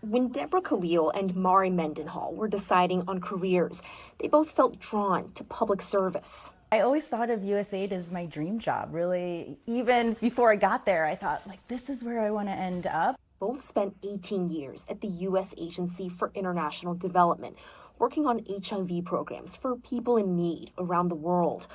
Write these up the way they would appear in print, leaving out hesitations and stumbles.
When Deborah Khalil and Mari Mendenhall were deciding on careers, they both felt drawn to public service. I always thought of USAID as my dream job, really. Even before I got there, I thought, this is where I want to end up. Both spent 18 years at the U.S. Agency for International Development, working on HIV programs for people in need around the world.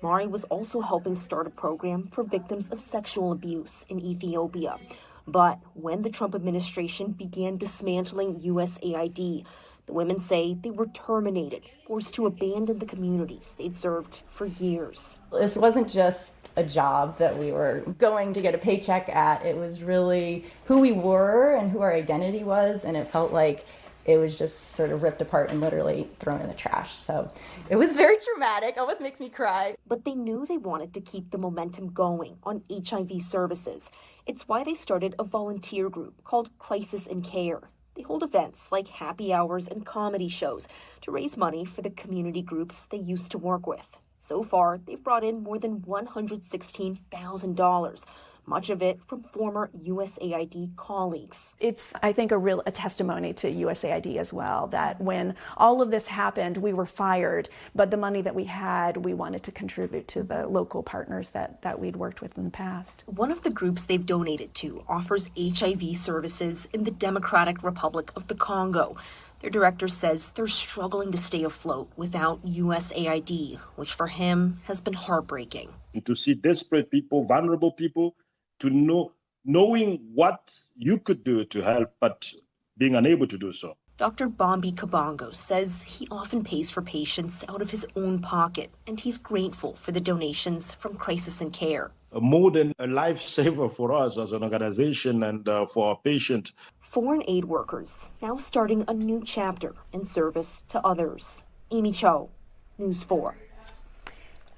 Mari was also helping start a program for victims of sexual abuse in Ethiopia. But when the Trump administration began dismantling USAID, the women say they were terminated, forced to abandon the communities they'd served for years. This wasn't just a job that we were going to get a paycheck at. It was really who we were and who our identity was, and it felt like it was just sort of ripped apart and literally thrown in the trash. So it was very traumatic, almost makes me cry. But they knew they wanted to keep the momentum going on HIV services. It's why they started a volunteer group called Crisis and Care. They hold events like happy hours and comedy shows to raise money for the community groups they used to work with. So far, they've brought in more than $116,000, much of it from former USAID colleagues. It's, I think, a testimony to USAID as well, that when all of this happened, we were fired, but the money that we had, we wanted to contribute to the local partners that we'd worked with in the past. One of the groups they've donated to offers HIV services in the Democratic Republic of the Congo. Their director says they're struggling to stay afloat without USAID, which for him has been heartbreaking. And to see desperate people, vulnerable people, to knowing what you could do to help, but being unable to do so. Dr. Bombi Kabongo says he often pays for patients out of his own pocket, and he's grateful for the donations from Crisis and Care. More than a lifesaver for us as an organization and for our patients. Foreign aid workers now starting a new chapter in service to others. Amy Cho, News 4.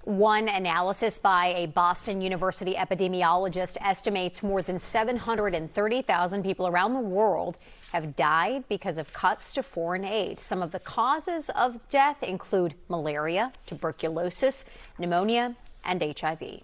One analysis by a Boston University epidemiologist estimates more than 730,000 people around the world have died because of cuts to foreign aid. Some of the causes of death include malaria, tuberculosis, pneumonia, and HIV.